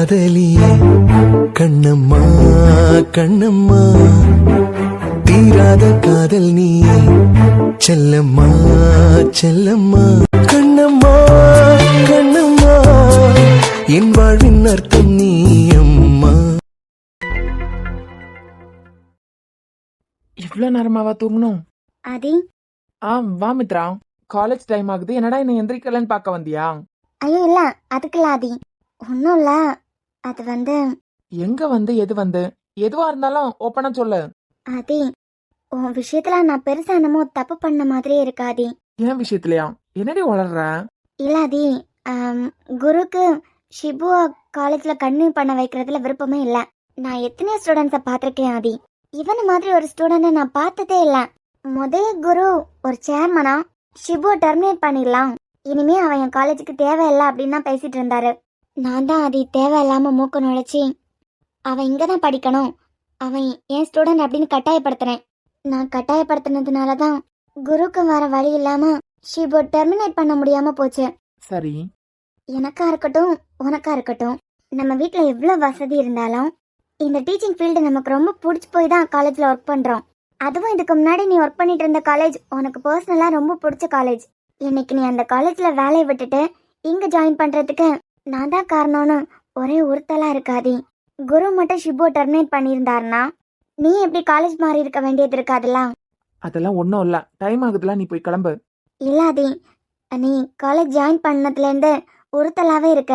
காதலியே கண்ணம்மா கண்ணம்மா தீராத காதல் நீ செல்லம்மா செல்லம்மா கண்ணம்மா கண்ணம்மா என் வாழ்வின் அர்த்தம் நீ அம்மா. இவ்வளவு நேரமாவா தூங்கணும்? ஆதி வா மித்ரா, காலேஜ் டைம் ஆகுது. என்னடா என்ன எந்திரிக்கலன்னு பார்க்க வந்தியா? ஐயோ இல்ல, அதுக்குல ஆதி ஒன்னும் இல்ல. அது எங்க எது எதுவா இருந்தாலும் ஓப்பனா சொல்லு. ஆதி உன் விஷயத்துல நான் பெருசா என்னமோ தப்பு பண்ண மாதிரியே இருக்கு ஆதி. என் விஷயத்துலயா? என்னடி வளர்ற? இல்ல ஆதி, குருக்கு ஷிபுவா காலேஜ்ல கன்னியூ பண்ண வைக்கிறதுல விருப்பமே இல்ல. நான் எத்தனையோ ஸ்டூடெண்ட்ஸை பார்த்திருக்கேன் ஆதி. இவன மாதிரி ஒரு ஸ்டூடெண்ட நான் பார்த்ததே இல்ல. முதல் குரு ஒரு சேர்மனா ஷிபுவை டெர்மினேட் பண்ணிடலாம், இனிமே அவன் என் காலேஜுக்கு தேவையில்லை அப்படின்னு தான் பேசிட்டு இருந்தாரு. நான் தான் அது தேவையில்லாம மூக்க நுழைச்சி அவன் இங்க தான் படிக்கணும், அவன் என் ஸ்டூடெண்ட் அப்படின்னு கட்டாயப்படுத்துறேன். நான் கட்டாயப்படுத்தினதுனால தான் குருக்கு வர வழி இல்லாம ஷிபு டெர்மினேட் பண்ண முடியாம போச்சு. சரி, எனக்கா இருக்கட்டும் உனக்கா இருக்கட்டும், நம்ம வீட்டுல எவ்வளவு வசதி இருந்தாலும் இந்த டீச்சிங் ஃபீல்டு நமக்கு ரொம்ப பிடிச்சி போய் தான் காலேஜ்ல ஒர்க் பண்றோம். அதுவும் இதுக்கு முன்னாடி நீ ஒர்க் பண்ணிட்டு இருந்த காலேஜ் உனக்கு பர்சனலா ரொம்ப பிடிச்ச காலேஜ். இன்னைக்கு நீ அந்த காலேஜ்ல வேலையை விட்டுட்டு இங்க ஜாயின் பண்றதுக்கு நான் தான் காரணம்னு ஒரே உறுத்தலா இருக்காதி. குரு மட்டும் ஷிபு டெர்மினேட் பண்ணியிருந்தாருன்னா நீ எப்படி காலேஜ் மாறி இருக்க வேண்டியது இருக்காதுல்ல? அதெல்லாம் ஒன்றும் இல்லை, டைம் ஆகுதுல, நீ போய் கிளம்பு. இல்லாதி, நீ காலேஜ் ஜாயின் பண்ணதுல இருந்து உறுத்தலாவே இருக்க.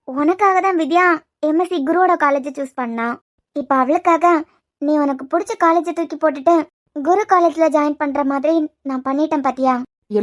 உனக்காக தான் வித்யா எம்எஸ்சி குருவோட காலேஜை சூஸ் பண்ணா. இப்ப அவளுக்காக நீ உனக்கு பிடிச்ச காலேஜை தூக்கி போட்டுட்டு குரு காலேஜ்ல ஜாயின் பண்ற மாதிரி நான் பண்ணிட்டேன் பாத்தியா?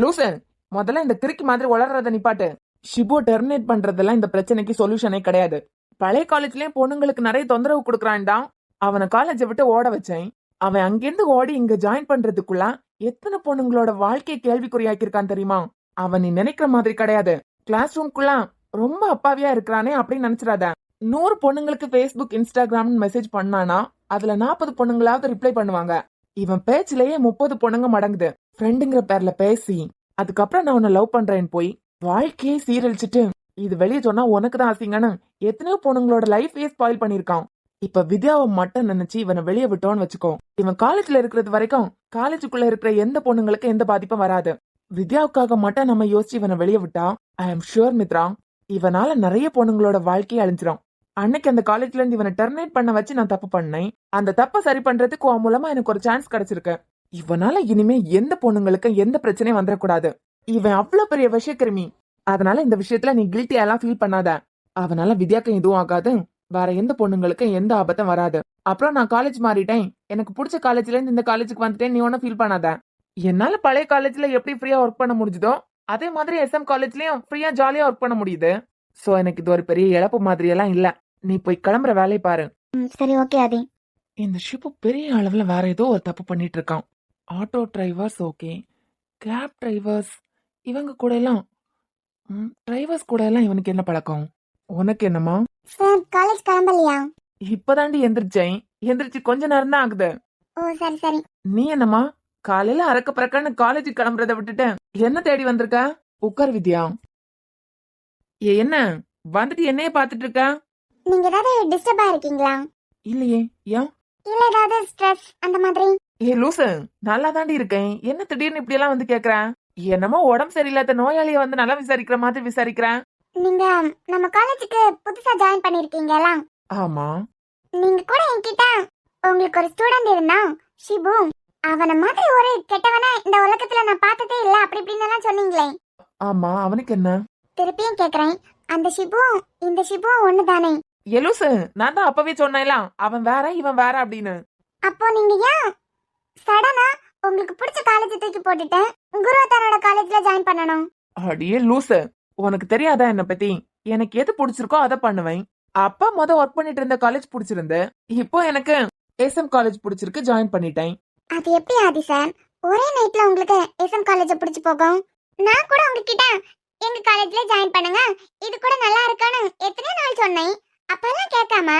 லூசு, முதல்ல இந்த கிறுக்கி மாதிரி வளர்றத நிப்பாட்டு. ஷிபு டெர்மினேட் பண்றதெல்லாம் இந்த பிரச்சனைக்கு சொல்யூஷனே கிடையாது. பழைய காலேஜ்லயும் பொண்ணுங்களுக்கு நிறைய தொந்தரவு கொடுக்குறான் தான் அவனை காலேஜை விட்டு ஓட வச்சேன். அவன் அங்கிருந்து ஓடி இங்க ஜாயின் பண்றதுக்குள்ள எத்தனை பொண்ணுங்களோட வாழ்க்கையை கேள்விக்குறியாக்கிருக்கான் தெரியுமா? அவன் நீ நினைக்கிற மாதிரி கிடையாது. கிளாஸ் ரூம்குள்ள ரொம்ப அப்பாவியா இருக்கிறானே அப்படின்னு நினைச்சிடாத. 100 பொண்ணுங்களுக்கு Facebook Instagram மெசேஜ் பண்ணானா அதுல 40 பொண்ணுங்களாவது ரிப்ளை பண்ணுவாங்க. இவன் பேச்சிலேயே 30 பொண்ணுங்க மடங்குது. ஃப்ரெண்டுங்கிற பேர்ல பேசி அதுக்கப்புறம் நான் உன்னை லவ் பண்றேன்னு போய் வாழ்க்கையே சீரழிச்சிட்டு இது வெளியே சொன்னா உனக்கு தான் அசிங்கன்னு எத்தனையோ பொண்ணுங்களோட லைஃபே ஸ்பாயில் பண்ணிருக்கான். இப்ப வித்யாவை மட்டும் நினைச்சு இவனை வெளியே விட்டோன்னு வச்சுக்கோ, இவன் காலேஜ்ல இருக்கிறது வரைக்கும் காலேஜுக்குள்ள இருக்கிற எந்த பொண்ணுங்களுக்கு எந்த பாதிப்பும் வராது. வித்யாவுக்காக மட்டும் நம்ம யோசிச்சு இவனை வெளியே விட்டா ஐ எம் ஷுர் மித்ரா, இவனால நிறைய பொண்ணுங்களோட வாழ்க்கையை அழிஞ்சிரும். அன்னைக்கு அந்த காலேஜ்ல இருந்து இவனை டெர்மினேட் பண்ண வச்சு நான் தப்பு பண்ணேன். அந்த தப்பை சரி பண்றதுக்கு உன் மூலமா எனக்கு ஒரு சான்ஸ் கிடைச்சிருக்கு. இவனால இனிமே எந்த பொண்ணுங்களுக்கு எந்த பிரச்சனையும் வந்துடக்கூடாது. இவன் அவ்வளவு பெரிய விஷயக்கிருமி. அதனால இந்த விஷயத்துல நீ கில்ட்டியா எல்லாம் ஃபீல் பண்ணாத. அவனால வித்யாக்கு எதுவும் ஆகாது, வேற எந்த பொண்ணுங்களுக்கு எந்த ஆபத்தும் வராது. அப்புறம் நான் காலேஜ் மாறிட்டேன், எனக்கு பிடிச்ச காலேஜ்ல இருந்து இந்த காலேஜுக்கு வந்துட்டேன், நீ ஒன்னும் ஃபீல் பண்ணாத. என்னால பழைய காலேஜ்ல எப்படி ஃப்ரீயா ஒர்க் பண்ண முடிஞ்சதோ அதே மாதிரி SM காலேஜ்லயும் ஃப்ரீயா ஜாலியா ஒர்க் பண்ண முடியுது. சோ எனக்கு இது ஒரு பெரிய இழப்பு மாதிரி எல்லாம் இல்ல. நீ போய் கிளம்புற வேலையை பாரு. சரி ஓகே ஆதி. இந்த ஷிப்பு பெரிய அளவுல வேற ஏதோ ஒரு தப்பு பண்ணிட்டு இருக்கான். Auto drivers okay, cab drivers இவங்க கூட எல்லாம் டிரைவர்ஸ் கூட எல்லாம் இவனுக்கு என்ன பழக்கம்? உனக்கு என்னமா? Sir college கிளம்பலையா? இப்பதாண்டி எந்திரிச்சேன், எந்திரிச்சு கொஞ்ச நேரம் தான் ஆகுது. ஓ சரி சரி. நீ என்னமா காலையில அறக்க பறக்கன்னு காலேஜுக்கு கிளம்புறத விட்டுட்டு என்ன தேடி வந்திருக்க? உட்கார் வித்யா. என்ன வந்துட்டு என்னைய பாத்துட்டு இருக்க? நீங்க ஏதாவது டிஸ்டர்பா இருக்கீங்களா? இல்லையே, ஏன்? இல்ல ஏதாவது ஸ்ட்ரெஸ் அந்த மாதிரி? லூசு, நல்லா தாண்டி இருக்கேன், என்ன திடீர்னு இப்படி எல்லாம் வந்து கேக்குற? என்னமோ உடம்பு சரியில்லாத நோயாளிய வந்து நல்லா விசாரிக்கிற மாதிரி விசாரிக்கிறேன். நீங்க நம்ம காலேஜுக்கு புதுசா ஜாயின் பண்ணிருக்கீங்களா? ஆமா. நீங்க கூட என்கிட்ட உங்களுக்கு ஒரு ஸ்டூடண்ட் இருந்தா ஷிபு, அவன மாதிரி ஒரு கெட்டவன இந்த உலகத்துல நான் பார்த்ததே இல்ல அப்படி இப்படின்னு எல்லாம் சொன்னீங்களே. ஆமா, அவனுக்கு என்ன? திருப்பியும் கேக்குறேன், அந்த ஷிபு இந்த ஷிபு ஒண்ணுதானே? லூசு, நான் தான் அப்பவே சொன்னேன் அவன் வேற இவன் வேற அப்படின்னு. அப்போ நீங்க ஏன் சடனா உங்களுக்கு பிடிச்ச காலேஜ் தூக்கி போட்டுட்டு குருவத்தாரோட காலேஜ்ல ஜாயின் பண்ணணும்? அடியே லூசு, உனக்கு தெரியாதா என்ன பத்தி? எனக்கு எது பிடிச்சிருக்கோ அதை பண்ணுவேன். அப்பா ஒர்க் பண்ணிட்டு இருந்த காலேஜ் பிடிச்சிருந்து, இப்போ எனக்கு SM காலேஜ் பிடிச்சிருக்கு, ஜாயின் பண்ணிட்டேன். அது எப்படி ஆதி சார் ஒரே நைட்ல உங்களுக்கு SM காலேஜ் பிடிச்சு போகும்? நான் கூட உங்ககிட்ட எங்க காலேஜ்ல ஜாயின் பண்ணுங்க, இது கூட நல்லா இருக்கான்னு எத்தனை நாள் சொன்னேன், அப்பெல்லாம் கேட்காம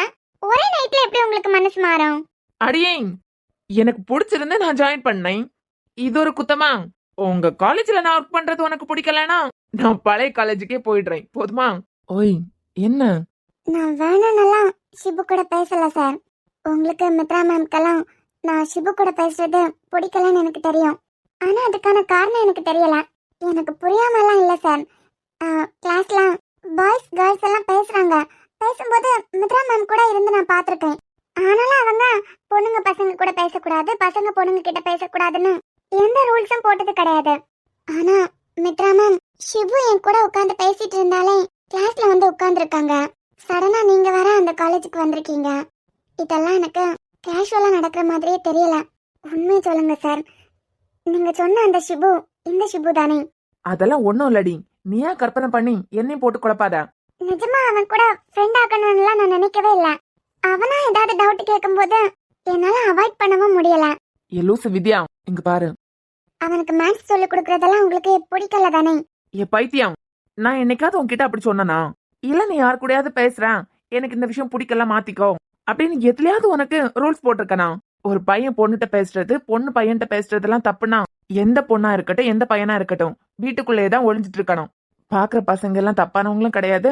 ஒரே நைட்ல எப்படி உங்களுக்கு மனசு மாறும்? அடியே, எனக்கு பிடிச்சிருந்து நான் ஜாயின் பண்ணேன், இது ஒரு குத்தமா? உங்க காலேஜ்ல நான் ஒர்க் பண்றது உனக்கு பிடிக்கலனா நான் பழைய காலேஜுக்கே போயிடுறேன், போதுமா? ஓய் என்ன நான் வேணும்னெல்லாம் ஷிபு கூட பேசல சார். உங்களுக்கு மித்ரா மேம்க்கெல்லாம் நான் ஷிபு கூட பேசுறது பிடிக்கலன்னு எனக்கு தெரியும். ஆனா அதுக்கான காரணம் எனக்கு தெரியல. எனக்கு புரியாமலாம் இல்லை சார். கிளாஸ்ல பாய்ஸ் கேர்ள்ஸ் எல்லாம் பேசுறாங்க. பேசும்போது மித்ரா மேம் கூட இருந்து நான் பார்த்துருக்கேன். ஆனாலும் அவங்க பொண்ணுங்க பசங்க கூட பேசக்கூடாது, பசங்க பொண்ணுங்க கிட்ட பேசக்கூடாதுன்னு எந்த ரூல்ஸும் போட்டது கிடையாது. ஆனா மித்ரா மேம் ஷிபு என் கூட உட்காந்து பேசிட்டு இருந்தாலே கிளாஸ்ல வந்து உட்காந்துருக்காங்க. சடனா நீங்க வர அந்த காலேஜுக்கு வந்திருக்கீங்க. இதெல்லாம் எனக்கு கேஷுவலா நடக்கிற மாதிரியே தெரியல. உண்மையை சொல்லுங்க சார், நீங்க சொன்ன அந்த ஷிபு இந்த ஷிபு தானே? அதெல்லாம் ஒண்ணும் இல்லடி, நீயா கற்பனை பண்ணி என்னையும் போட்டு குழப்பாத. நிஜமா அவன் கூட ஃப்ரெண்ட் ஆகணும்னுலாம் நான் நினைக்கவே இல்லை. அவனா ஏதாவது டவுட் கேட்கும்போது என்னால அவாய்ட் பண்ணவும் முடியல. ஏ லூசு வித்யா, இங்க பாரு. அவனுக்கு மேத்ஸ் சொல்லி கொடுக்கறதெல்லாம் உங்களுக்கு பிடிக்கல தானே? ஏ பைத்தியம், நான் என்னைக்காவது உன்கிட்ட அப்படி சொன்னனா? இல்ல நீ யார் கூடயாவது பேசுறேன், எனக்கு இந்த விஷயம் பிடிக்கல மாத்திக்கோ அப்படின்னு எதுலயாவது உனக்கு ரூல்ஸ் போட்டிருக்கனா? ஒரு பையன் பொண்ணுகிட்ட பேசுறது, பொண்ணு பையன்கிட்ட பேசுறதெல்லாம் தப்புனா எந்த பொண்ணா இருக்கட்டும் எந்த பையனா இருக்கட்டும் வீட்டுக்குள்ளேயேதான் ஒளிஞ்சிட்டு இருக்கணும். பாக்குற பசங்க எல்லாம் தப்பானவங்களும் கிடையாது,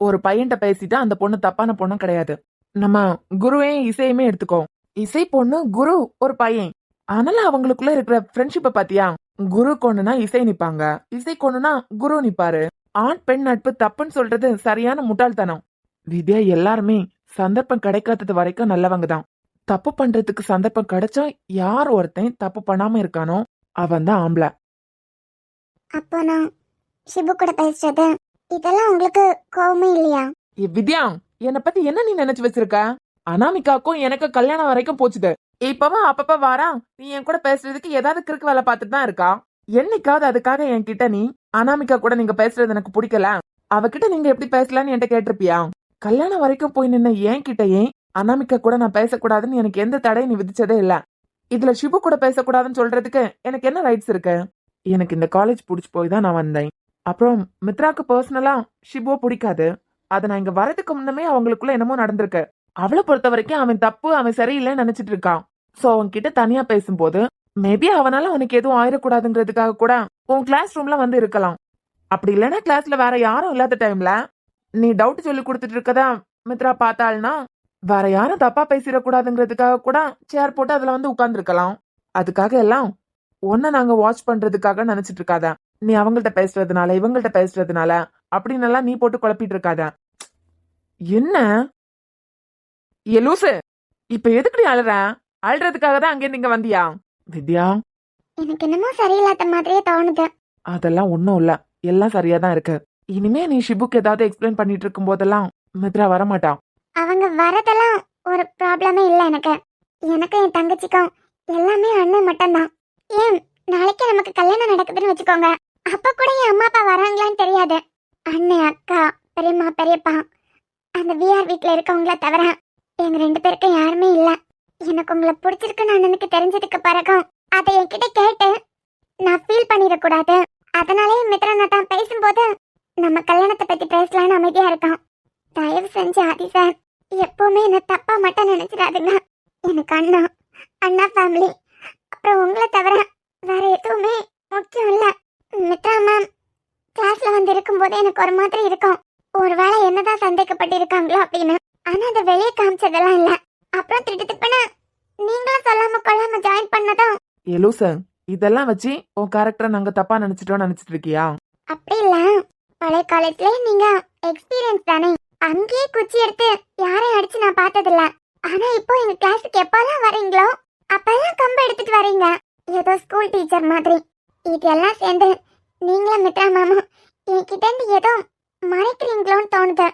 ஒரு பையன்கிட்ட பேசிட்டா அந்த பொண்ணு தப்பான பொண்ணும் கிடையாது. நம்ம குருவே இசையுமே எடுத்துக்கோ. இசை பொண்ணு, குரு ஒரு பையன். அதனால அவங்களுக்குள்ள இருக்கிற ஃப்ரெண்ட்ஷிப்பை பாத்தியா? குரு கொண்டுனா இசை நிப்பாங்க, இசை கொண்டுனா குரு நிப்பாரு. ஆண் பெண் நட்பு தப்புன்னு சொல்றது சரியான முட்டாள்தனம். வித்யா எல்லாருமே சந்தர்ப்பம் கிடைக்காதது வரைக்கும் நல்லவங்க தான். தப்பு பண்றதுக்கு சந்தர்ப்பம் கிடைச்சா யார் ஒருத்தன் தப்பு பண்ணாம இருக்கானோ அவன் தான் ஆம்பளை. அப்போ நான் ஷிபு கூட பேசுறது இதெல்லாம் உங்களுக்கு கோவமே இல்லையா? வித்யா, என்னை பத்தி என்ன நீ நினைச்சு வச்சிருக்க? அனாமிகாக்கும் எனக்கு கல்யாணம் வரைக்கும் போச்சுது. இப்பவா அப்பப்ப வாரா நீ என் கூட பேசுறதுக்கு ஏதாவது கிறுக்கு வேலை பார்த்துட்டு தான் இருக்கா. என்னைக்காவது அதுக்காக என்கிட்ட நீ அனாமிகா கூட நீங்க பேசுறது எனக்கு பிடிக்கல, அவகிட்ட நீங்க எப்படி பேசலான்னு என்கிட்ட கேட்டிருப்பியா? கல்யாணம் வரைக்கும் போய் நின்ன என்கிட்டயே அனாமிகா கூட நான் பேசக்கூடாதுன்னு எனக்கு எந்த தடையும் நீ விதிச்சதே இல்ல. இதுல ஷிபு கூட பேசக்கூடாதுன்னு சொல்றதுக்கு எனக்கு என்ன ரைட்ஸ் இருக்கு? எனக்கு இந்த காலேஜ் பிடிச்சி போய் தான் நான் வந்தேன். அப்புறம் மித்ராக்கு பர்சனலா ஷிபுவோ பிடிக்காது. அதை நான் இங்க வரதுக்கு முன்னமே அவங்களுக்குள்ள என்னமோ நடந்திருக்கு. அவளை பொறுத்த வரைக்கும் அவன் தப்பு, அவன் சரியில்லைன்னு நினைச்சிட்டு இருக்கான். சோ அவன் கிட்ட தனியா பேசும்போது மேபி அவனால உனக்கு எதுவும் ஆயிடக்கூடாதுங்கிறதுக்காக கூட உன் கிளாஸ் ரூம்ல வந்து இருக்கலாம். அப்படி இல்லைன்னா கிளாஸ்ல வேற யாரும் இல்லாத டைம்ல நீ டவுட் சொல்லி கொடுத்துட்டு இருக்கதா மித்ரா பார்த்தாள்னா வேற யாரும் தப்பா பேசிடக்கூடாதுங்கிறதுக்காக கூட சேர் போட்டு அதுல வந்து உட்கார்ந்து இருக்கலாம். அதுக்காக எல்லாம் ஒன்ன நாங்க வாட்ச் பண்றதுக்காக நினைச்சிட்டு இருக்காத. நீ அவங்கள்ட்ட பேசுறதுனால இவங்கள்ட்ட பேசுறதுனால அப்படின்னு எல்லாம் நீ போட்டு குழப்பிட்டு இருக்காத. என்ன ஏ லூசு, இப்ப எதுக்கு நீ அழுற? அழுறதுக்காக தான் அங்கே நீங்க வந்தியா? வித்யா, எனக்கு என்னமோ சரியில்லாத மாதிரியே தோணுது. அதெல்லாம் ஒண்ணும் இல்ல, எல்லாம் சரியா தான் இருக்கு. இனிமே நீ ஷிபுக்கு ஏதாவது எக்ஸ்பிளைன் பண்ணிட்டு இருக்கும் போதெல்லாம் மித்ரா வரமாட்டான். அவங்க வரதெல்லாம் ஒரு ப்ராப்ளமே இல்லை எனக்கு. எனக்கும் என் தங்கச்சிக்கும் எல்லாமே அண்ணன் மட்டும்தான். ஏன் நாளைக்கு நமக்கு கல்யாணம் நடக்குதுன்னு வச்சுக்கோங்க, அப்ப கூட என் அம்மா அப்பா வராங்களான்னு தெரியாது. அண்ணன், அக்கா, பெரியம்மா, பெரியப்பா, அந்த விஆர் வீட்டுல இருக்கவங்கள தவிர எங்க 2 பேருக்கும் யாருமே இல்ல. எனக்கு உங்களை பிடிச்சிருக்குன்னு அண்ணனுக்கு தெரிஞ்சதுக்கு பிறகும் அதை என்கிட்ட கேட்டு நான் ஃபீல் பண்ணிடக்கூடாது. அதனாலே மித்ரா தான் பேசும்போது நம்ம கல்யாணத்தை பத்தி பேசலான்னு அமைதியா இருக்கான். தயவு செஞ்சு ஆதி சார் எப்பவுமே என்ன தப்பா மட்டும் நினைச்சிடாதுங்க. எனக்கு அண்ணா ஃபேமிலி, அப்புறம் உங்களை தவிர வேற எதுவுமே முக்கியம் இல்ல. மித்ரா மேம் கிளாஸ்ல வந்து இருக்கும்போது எனக்கு ஒரு மாதிரி இருக்கும், ஒருவேளை என்னதான் சந்தேகப்பட்டிருக்காங்களோ அப்படின்னு. ஆனா அதை வெளியே காமிச்சதெல்லாம் இல்ல. அப்புறம் திட்டுன்னு நீங்களும் சொல்லாம கொள்ளாம ஜாயின் பண்ணதும். ஏ லூசு, இதெல்லாம் வச்சு உன் கேரக்டரை நாங்க தப்பா நினைச்சிட்டோம்னு நினைச்சிட்டு இருக்கியா? அப்படி இல்ல, பழைய காலேஜ்ல நீங்க எக்ஸ்பீரியன்ஸ் தானே, அங்கேயே குச்சி எடுத்து யாரையும் அடிச்சு நான் பார்த்ததில்ல. ஆனா இப்போ எங்க கிளாஸுக்கு எப்பெல்லாம் வரீங்களோ அப்பெல்லாம் கம்பு எடுத்துட்டு வரீங்க, ஏதோ ஸ்கூல் டீச்சர் மாதிரி. இதெல்லாம் சேர்ந்து நீங்களும் மித்ரா மேமும் என்கிட்ட இருந்து ஏதோ மறைக்கிறீங்களோன்னு தோணுது.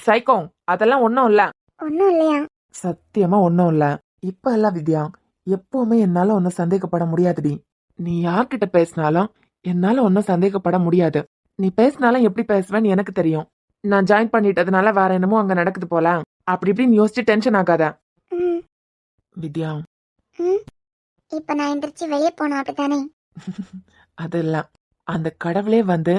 சைக்கோ, அதெல்லாம் ஒண்ணும் இல்ல. ஒன்னும் இல்லையா? சத்தியமா ஒண்ணும் இல்ல. இப்ப எல்லாம் வித்யா, எப்பவுமே என்னால ஒன்னும் சந்தேகப்பட முடியாதுடி. நீ யார்கிட்ட பேசினாலும் என்னால ஒன்னும் சந்தேகப்பட முடியாது. நீ பேசினாலும் எப்படி பேசுவேன்னு எனக்கு தெரியும். நான் ஜாயின் பண்ணிட்டதுனால வேற என்னமோ அங்க நடக்குது போல அப்படி இப்படின்னு யோசிச்சு டென்ஷன் ஆகாத வித்யா. இப்ப நான் எந்திரிச்சு வெளியே போனோம் அப்படித்தானே? அதெல்லாம் அந்த கடவுளே வந்து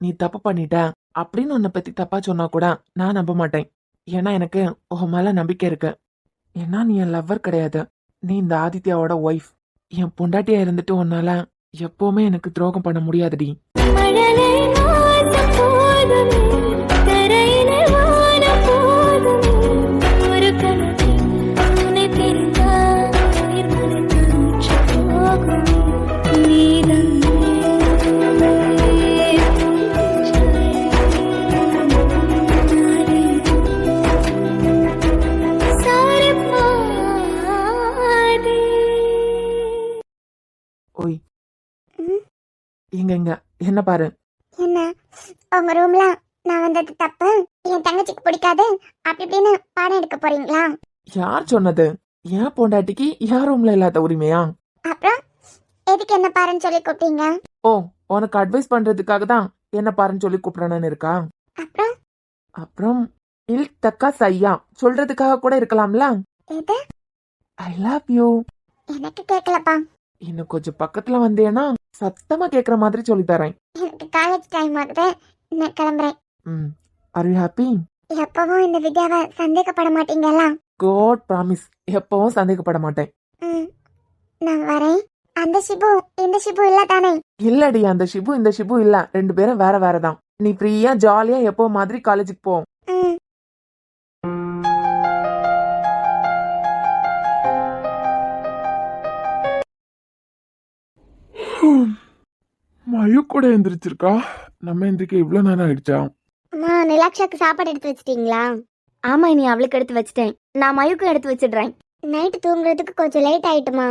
நீ தப்பு பண்ணிட்ட அப்படின்னு உன்னை பத்தி தப்பா சொன்னா கூட நான் நம்ப மாட்டேன். ஏன்னா எனக்கு உன் மேல நம்பிக்கை இருக்கு. ஏன்னா நீ என் லவ்வர் கிடையாது, நீ இந்த ஆதித்யாவோட ஒய்ஃப். என் பொண்டாட்டியா இருந்துட்டு உன்னால எப்பவுமே எனக்கு துரோகம் பண்ண முடியாதுடி. மழலை மாசம் போதுமே, தரையிலே வானம் போதுமே. இங்க என்ன பாரு. என்ன உங்க ரூம்ல நான் வந்தது தப்பு, என் தங்கச்சிக்கு பிடிக்காது அப்படி இப்படின்னு பாடம் எடுக்க போறீங்களா? யார் சொன்னது? ஏன் பொண்டாட்டிக்கு யார் ரூம்ல இல்லாத உரிமையா? அப்புறம் எதுக்கு என்ன பாருன்னு சொல்லி கூப்பிட்டீங்க? ஓ, உனக்கு அட்வைஸ் பண்றதுக்காக தான் என்ன பாருன்னு சொல்லி கூப்பிடணும்னு இருக்கா? அப்புறம் அப்புறம் இல் தக்கா சையா சொல்றதுக்காக கூட இருக்கலாம்ல. எது? I love you. எனக்கு கேட்கலப்பா. இன்னும் கொஞ்சம் பக்கத்துல வந்தேன்னா சத்தமா கேக்குற மாதிரி சொல்லி தரேன். எனக்கு காலேஜ் டைம் ஆகுது, நான் கிளம்புறேன். Are you happy? எப்பவும் இந்த வித்யாவை சந்தேகப்பட மாட்டீங்களா? காட் ப்ராமிஸ், எப்பவும் சந்தேகப்பட மாட்டேன். நான் வரேன். அந்த ஷிபு இந்த ஷிபு இல்ல தானே? இல்லடி, அந்த ஷிபு இந்த ஷிபு இல்ல, ரெண்டு பேரும் வேற வேற தான். நீ ஃப்ரீயா ஜாலியா எப்போ மாதிரி காலேஜுக்கு போ. மயு கூட எந்திரிச்சிருக்கா. நம்ம எந்திரிக்க இவ்வளவு நேரம் ஆயிடுச்சா? நிலாக்ஷாக்கு சாப்பாடு எடுத்து வச்சிட்டீங்களா? ஆமா, இனி அவளுக்கு எடுத்து வச்சிட்டேன். நான் மயுக்கும் எடுத்து வச்சிடுறேன். நைட்டு தூங்குறதுக்கு கொஞ்சம் லேட் ஆயிட்டுமா,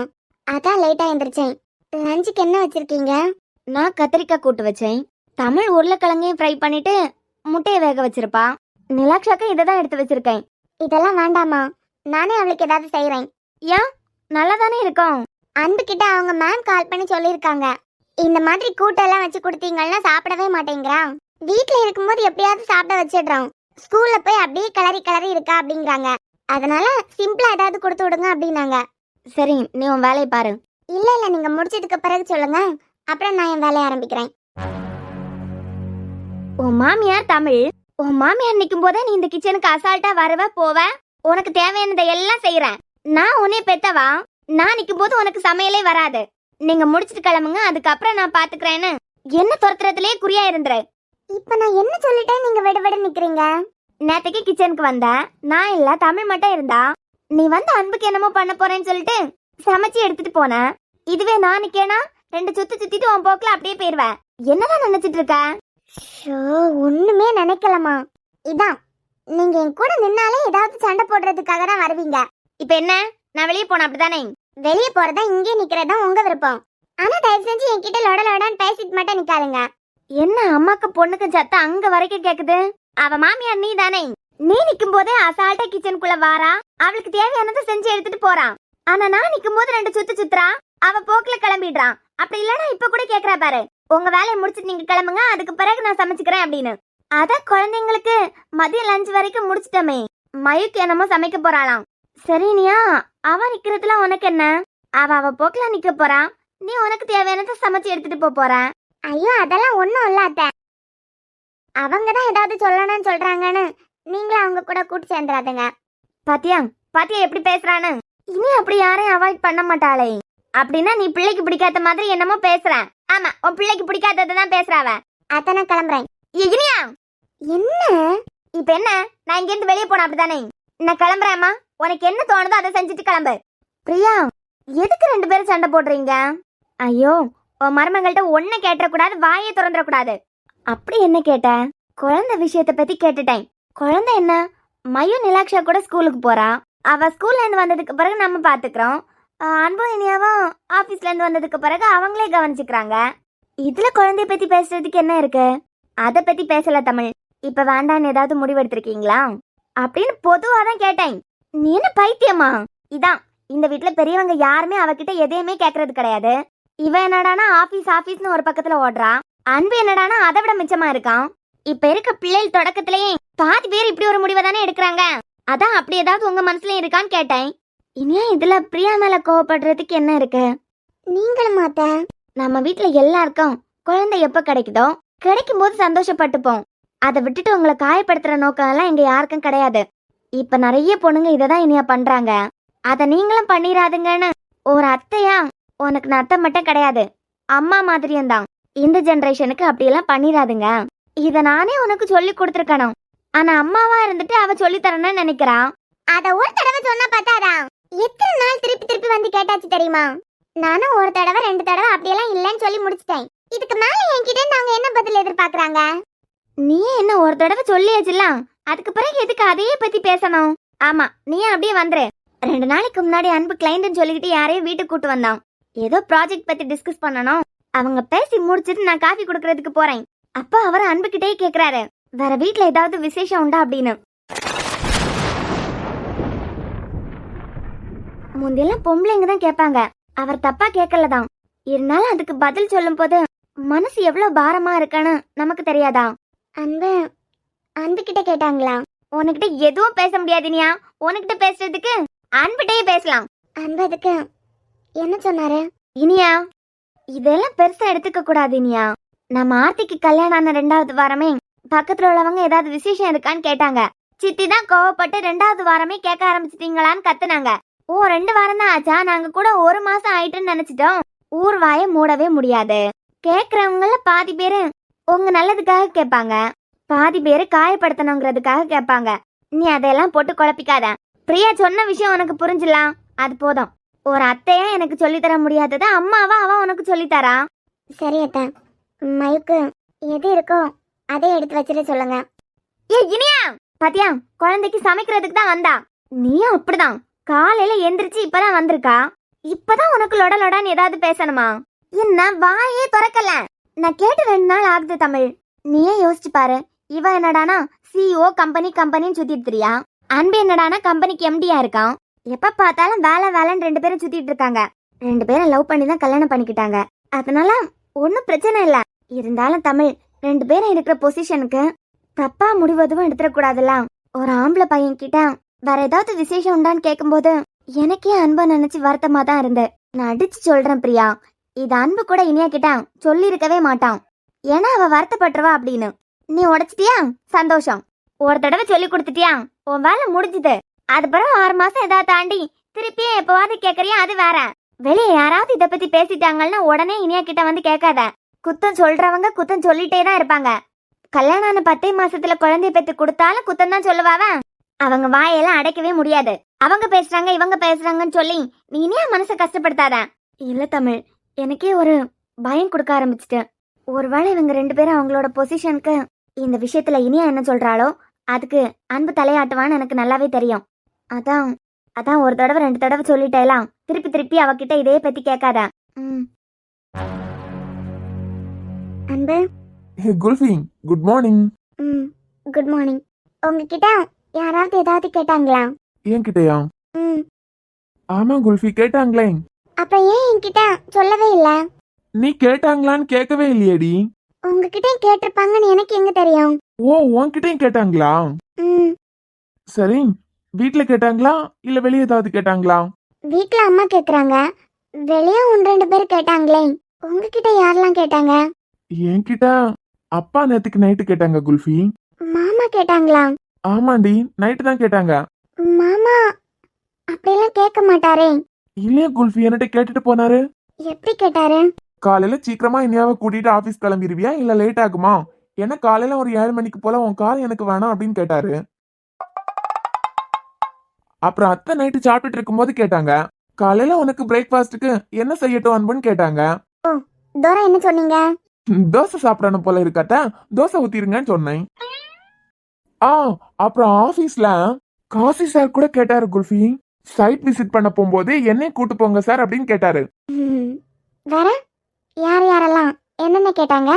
அதான் லேட்டா எந்திரிச்சேன். லஞ்சுக்கு என்ன வச்சிருக்கீங்க? நான் கத்திரிக்காய் கூட்டு வச்சேன். தமிழ் உருளைக்கிழங்கையும் ஃப்ரை பண்ணிட்டு முட்டையை வேக வச்சிருப்பா. நிலாக்ஷாக்கு இதை தான் எடுத்து வச்சிருக்கேன். இதெல்லாம் வேண்டாமா, நானே அவளுக்கு ஏதாவது செய்யறேன். ஏன், நல்லா தானே இருக்கும். அன்பு கிட்ட அவங்க மேம் கால் பண்ணி சொல்லியிருக்காங்க, இந்த மாதிரி கூட்டெல்லாம் வச்சு கொடுத்தீங்கன்னா சாப்பிடவே மாட்டேங்கிறா. வீட்டுல இருக்கும்போது எப்படியாவது சாப்பிட வச்சிடுறோம், ஸ்கூல்ல போய் அப்படியே கிளறி கிளறி இருக்கா அப்படிங்கிறாங்க. அதனால சிம்பிளா ஏதாவது கொடுத்து விடுங்க அப்படின்னாங்க. சரி, நீ உன் வேலையை பாரு. இல்ல இல்ல, நீங்க முடிச்சதுக்கு பிறகு சொல்லுங்க, அப்புறம் நான் என் வேலையை ஆரம்பிக்கிறேன். உன் மாமியார் தமிழ், உன் மாமியார் நிக்கும் போதே நீ இந்த கிச்சனுக்கு அசால்ட்டா வரவ போவ. உனக்கு தேவையானதை எல்லாம் செய்யறேன். நான் உன்னை பெத்தவா, நான் நிக்கும் போது உனக்கு சமையலே வராது. நீங்க முடிச்சிட்டு கிளம்புங்க, அதுக்கப்புறம் நான் பாத்துக்கிறேன்னு என்ன துரத்துறதுலயே குறியா இருந்துரு. இப்ப நான் என்ன சொல்லிட்டேன், நீங்க விட விட நிக்கிறீங்க? நேத்துக்கு கிச்சனுக்கு வந்த நான் இல்ல, தமிழ் மட்டும் இருந்தா. நீ வந்து அன்புக்கு என்னமோ பண்ண போறேன்னு சொல்லிட்டு சமைச்சு எடுத்துட்டு போன. இதுவே நான் நிக்கேனா ரெண்டு சுத்தி சுத்திட்டு உன் போக்குல அப்படியே போயிருவேன். என்னதான் நினைச்சிட்டு இருக்க? ஒண்ணுமே நினைக்கலமா. இதான் நீங்க என் கூட நின்னாலே ஏதாவது சண்டை போடுறதுக்காக தான் வருவீங்க. இப்ப என்ன, நான் வெளியே போன அப்படிதானே? வெளியே போறதா இங்கே நிக்கிறதா உங்க விருப்பம். ஆனா தயவு செஞ்சு என்கிட்ட லொட லொடான்னு பேசிட்டு மட்டும் நிக்காதுங்க. என்ன அம்மாக்கு பொண்ணுக்கு சத்தம் அங்க வரைக்கும் கேக்குது? அவ மாமியார் நீ தானே. நீ நிக்கும் போதே அசால்ட்டா கிச்சனுக்குள்ள வாரா, அவளுக்கு தேவையானதை செஞ்சு எடுத்துட்டு போறான். ஆனா நான் நிக்கும் போது ரெண்டு சுத்து சுத்துறா, அவ போக்குல கிளம்பிடுறான். அப்படி இல்லனா இப்ப கூட கேக்குறா பாரு, உங்க வேலையை முடிச்சிட்டு நீங்க கிளம்புங்க, அதுக்கு பிறகு நான் சமைச்சுக்கிறேன் அப்படின்னு. அதான் குழந்தைங்களுக்கு மதிய லஞ்ச் வரைக்கும் முடிச்சிட்டமே. மயுக்கு என்னமோ சமைக்க போறாளாம். சரினியா, அவ நிக்கிறதுல உனக்கு என்ன? அவ போக்குல நிக்க போறான், நீ உனக்கு தேவையானதை சமைச்சு எடுத்துட்டு போற. ஐயோ அதெல்லாம் ஒண்ணும் இல்ல அத்தை, அவங்கதான் ஏதாவது சொல்லணும்னு சொல்றாங்கன்னு நீங்களும் அவங்க கூட கூட்டு சேர்ந்துடாதுங்க. பாத்தியா பாத்தியா எப்படி பேசுறான்னு? இனி அப்படி யாரையும் அவாய்ட் பண்ண மாட்டாளே. அப்படின்னா நீ பிள்ளைக்கு பிடிக்காத மாதிரி என்னமோ பேசுற. ஆமா, உன் பிள்ளைக்கு பிடிக்காததான் பேசுறாவ. அத்தை நான் கிளம்புறேன். இனியா என்ன இப்ப என்ன, நான் இங்க இருந்து வெளியே போன அப்படிதானே? நான் கிளம்புறேம்மா, உனக்கு என்ன தோணுதோ அதை செஞ்சுட்டு கிளம்பு. பிரியா, எதுக்கு ரெண்டு பேரும் சண்டை போடுறீங்க? ஐயோ, உன் மருமங்கள்ட்ட ஒன்ன கேட்டக்கூடாது, வாயே திறந்துடக்கூடாது. அப்படி என்ன கேட்ட? குழந்தை விஷயத்த பத்தி கேட்டுட்டேன். குழந்தை என்ன, மயு நிலாக்ஷா கூட ஸ்கூலுக்கு போறா. அவ ஸ்கூல்ல இருந்து வந்ததுக்கு பிறகு நம்ம பாத்துக்கிறோம். அன்பு இனியாவும் ஆபீஸ்ல இருந்து வந்ததுக்கு பிறகு அவங்களே கவனிச்சுக்கிறாங்க. இதுல குழந்தைய பத்தி பேசுறதுக்கு என்ன இருக்கு? அத பத்தி பேசல தமிழ். இப்ப வேண்டான்னு ஏதாவது முடிவெடுத்திருக்கீங்களா அப்படின்னு பொதுவா தான் கேட்டேன். நீ என்ன பைத்தியமா? இதான் இந்த வீட்டுல பெரியவங்க யாருமே அவகிட்ட எதையுமே கேக்குறது கிடையாது. இவ என்னடானா ஆபீஸ் ஆபீஸ்னு ஒரு பக்கத்துல ஓடுறா. அன்பு என்னடானா அதை விட மிச்சமா இருக்கான். இப்ப இருக்க பிள்ளைகள் தொடக்கத்திலேயே பாதி பேர் இப்படி ஒரு முடிவை தானே எடுக்கிறாங்க. அதான் அப்படி ஏதாவது உங்க மனசுல இருக்கான்னு கேட்டேன். இனியா இதுல பிரியா மேல கோவப்படுறதுக்கு என்ன இருக்கு? நீங்களும் மாத்த, நம்ம வீட்டுல எல்லாருக்கும் குழந்தை எப்ப கிடைக்குதோ கிடைக்கும் போது சந்தோஷப்பட்டுப்போம். அதை விட்டுட்டு உங்களை காயப்படுத்துற நோக்கம் எல்லாம் இங்க யாருக்கும் கிடையாது. இப்ப நிறைய பொண்ணுங்க இததான் இனியா பண்றாங்க. அத நீங்களும் பண்ணிராதுங்கன்னு ஒரு அத்தையா, உனக்கு நான் அத்தை மட்டும் கிடையாது, அம்மா மாதிரியும் தான். இந்த ஜெனரேஷனுக்கு அப்படியெல்லாம் பண்ணிராதுங்க. இத நானே உனக்கு சொல்லி கொடுத்துருக்கணும். ஆனா அம்மாவா இருந்துட்டு அவ சொல்லி தரணும்னு நினைக்கிறான். அத ஒரு தடவை சொன்னா பத்தாதா? எத்தனை நாள் திருப்பி திருப்பி வந்து கேட்டாச்சு தெரியுமா? நானும் ஒரு தடவை ரெண்டு தடவை அப்படியெல்லாம் இல்லைன்னு சொல்லி முடிச்சிட்டேன். இதுக்கு மேல என்கிட்ட இருந்து அவங்க என்ன பதில் எதிர்பார்க்கறாங்க? நீ என்ன ஒரு தடவை சொல்லியாச்சுலாம், அதுக்கு பிறகு எதுக்கு அதையே பத்தி பேசணும்? ஆமா, நீ அப்படியே வந்துரு. 2 நாளைக்கு முன்னாடி அன்பு கிளைண்ட்னு சொல்லிக்கிட்டு யாரையும் வீட்டுக்கு கூட்டு வந்தான். ஏதோ ப்ராஜெக்ட் பத்தி டிஸ்கஸ் பண்ணணும். அவங்க பேசி முடிச்சிட்டு நான் காஃபி குடுக்கறதுக்கு போறேன். அப்ப அவர் அன்புகிட்டே கேக்குறாரு, வேற வீட்ல ஏதாவது விசேஷம் உண்டா அப்படின்னு. முந்தியெல்லாம் பொம்பளைங்க தான் கேட்பாங்க, அவர் தப்பா கேட்கலதான். இருந்தாலும் அதுக்கு பதில் சொல்லும் போது மனசு எவ்வளவு பாரமா இருக்கான்னு நமக்கு தெரியாதா? அன்பு அன்பு கிட்ட கேட்டாங்களா? உனக்கிட்ட எதுவும் பேச முடியாதுனியா. உனக்கிட்ட பேசுறதுக்கு அன்பிட்டே பேசலாம். அன்பு அதுக்கு என்ன சொன்னாரு? இனியா, இதெல்லாம் பெருசா எடுத்துக்க கூடாது இனியா. நம்ம ஆர்த்திக்கு கல்யாணம் ஆன 2வது வாரமே பக்கத்துல உள்ளவங்க ஏதாவது விசேஷம் இருக்கான்னு கேட்டாங்க. சித்தி தான் கோவப்பட்டு 2வது வாரமே கேட்க ஆரம்பிச்சிட்டீங்களான்னு கத்துனாங்க. ஓ 2 வாரம் தான் ஆச்சா? நாங்க கூட 1 மாசம் ஆயிட்டுன்னு நினைச்சிட்டோம். ஊர் வாயை மூடவே முடியாது. கேக்குறவங்கள பாதி பேரு உங்க நல்லதுக்காக கேட்பாங்க, பாதி பேரு காயப்படுத்தணுங்கிறதுக்காக கேட்பாங்க. நீ அதெல்லாம் போட்டு குழப்பிக்காத. பிரியா சொன்ன விஷயம் உனக்கு புரிஞ்சிடலாம், அது போதும். ஒரு அத்தையா எனக்கு சொல்லித்தர முடியாதத அம்மாவா அவ உனக்கு சொல்லித்தரா. சரி அத்தா, மயுக்கு எது இருக்கோ அதே எடுத்து வச்சிட சொல்லுங்க. ஏ இனியா, பாத்தியா குழந்தைக்கு சமைக்கிறதுக்கு தான் வந்தா. நீயும் அப்படிதான் காலையில எந்திரிச்சு இப்பதான் வந்திருக்கா. இப்பதான் உனக்கு லொட லொடான்னு ஏதாவது பேசணுமா? என்ன வாயே திறக்கல. நான் கேட்டு 2 நாள் ஆகுது தமிழ். நீயே யோசிச்சு பாரு. இவ என்னடானா சிஓ கம்பெனின்னு சுத்திட்டு தெரியா. அன்பு என்னடானா கம்பெனிக்கு எம்டியா இருக்கான். எப்ப பார்த்தாலும் வேலை வேலைன்னு 2 பேரும் சுத்திட்டு இருக்காங்க. 2 பேரும் லவ் பண்ணி தான் கல்யாணம் பண்ணிக்கிட்டாங்க. அதனால ஒன்னும் பிரச்சனை இல்ல. இருந்தாலும் தமிழ் 2 பேரும் இருக்கிற பொசிஷனுக்கு தப்பா முடிவதும் எடுத்துடக்கூடாதுல்ல. ஒரு ஆம்பளை பையன் கிட்ட வேற ஏதாவது விசேஷம் உண்டான்னு கேட்கும்போது எனக்கே அன்பை நினைச்சு வருத்தமா தான் இருந்து. நான் அடிச்சு சொல்றேன் பிரியா, இது அன்பு கூட இனியா கிட்ட சொல்லி இருக்கவே மாட்டான். ஏன்னா அவ வருத்தப்பட்டுருவா அப்படின்னு. நீ உடைச்சிட்டியா? சந்தோஷம். ஒரு தடவை சொல்லி கொடுத்துட்டியா? உன் வேலை முடிஞ்சுது. அது பிறகு 6 மாசம் ஏதாவது தாண்டி திருப்பியும் எப்பவாவது கேக்குறியா? அது வேற. வெளியே யாராவது இத பத்தி பேசிட்டாங்கன்னா உடனே இனியா கிட்ட வந்து கேட்காத. குத்தம் சொல்றவங்க குத்தம் சொல்லிட்டே தான் இருப்பாங்க. கல்யாணம் ஆன 10 மாசத்துல குழந்தைய பெத்து கொடுத்தாலும் குத்தம் தான் சொல்லுவாவ. அவங்க வாயெல்லாம் அடைக்கவே முடியாது. அவங்க பேசுறாங்க இவங்க பேசுறாங்கன்னு சொல்லி நீ இனியா மனசை கஷ்டப்படுத்தாத. இல்ல தமிழ், எனக்கே ஒரு பயம் கொடுக்க ஆரம்பிச்சிட்டேன். ஒருவேளை இவங்க 2 பேரும் அவங்களோட பொசிஷனுக்கு இந்த விஷயத்துல இனியா என்ன சொல்றாளோ அதுக்கு அன்பு தலையாட்டுவான்னு எனக்கு நல்லாவே தெரியும். அதான் ஒரு தடவை 2 தடவை சொல்லிட்டேலாம். திருப்பி அவகிட்ட இதே பத்தி கேட்காத. அன்பு. Kulfi, good morning. Good morning. உங்ககிட்ட யாராவது ஏதாவது கேட்டாங்களா? என்கிட்டயா? ஆமா குல்ஃபி, கேட்டாங்களே. அப்ப ஏன் என்கிட்ட சொல்லவே இல்ல? நீ கேட்டாங்களான்னு கேட்கவே இல்லையடி. உங்ககிட்ட கேட்டிருப்பாங்கன்னு எனக்கு எங்க தெரியும்? ஓ, உன்கிட்டயும் கேட்டாங்களா? ம், சரி, வீட்ல கேட்டாங்களா இல்ல வெளியே ஏதாவது கேட்டாங்களா? வீட்ல அம்மா கேக்குறாங்க, வெளியே 1-2 பேர் கேட்டாங்களே. உங்ககிட்ட யாரெல்லாம் கேட்டாங்க? என்கிட்ட அப்பா நேத்துக்கு நைட்டு கேட்டாங்க குல்ஃபி. மாமா கேட்டாங்களா? ஆமாண்டி, நைட்டு தான் கேட்டாங்க. மாமா அப்படியெல்லாம் கேட்க மாட்டாரே. இல்லையா குல்ஃபி, என்கிட்ட கேட்டுட்டு போனாரு. எப்படி கேட்டாரு? காலையில சீக்கிரமா இனியாவை கூட்டிட்டு ஆபீஸ் கிளம்பிடுவியா இல்ல லேட் ஆகுமா? ஏன்னா காலையில ஒரு 7 மணிக்கு போல உன் கார் எனக்கு வேணாம் அப்படின்னு கேட்டாரு. அப்புறம் அத்தை நைட்டு சாப்பிட்டுட்டு இருக்கும்போது கேட்டாங்க, காலையில உனக்கு பிரேக்ஃபாஸ்டுக்கு என்ன செய்யட்டும் அன்புன்னு கேட்டாங்க. தோரா என்ன சொன்னீங்க? தோசை சாப்பிடணும் போல இருக்காட்ட, தோசை ஊத்திருங்கன்னு சொன்னேன். அப்புறம் ஆபீஸ்ல காசி சார் கூட கேட்டாரு குல்ஃபி. சைட் விசிட் பண்ண போகும்போது என்னை கூட்டு போங்க சார் அப்படின்னு கேட்டாரு. வேற யார் யாரெல்லாம் என்னென்ன கேட்டாங்க?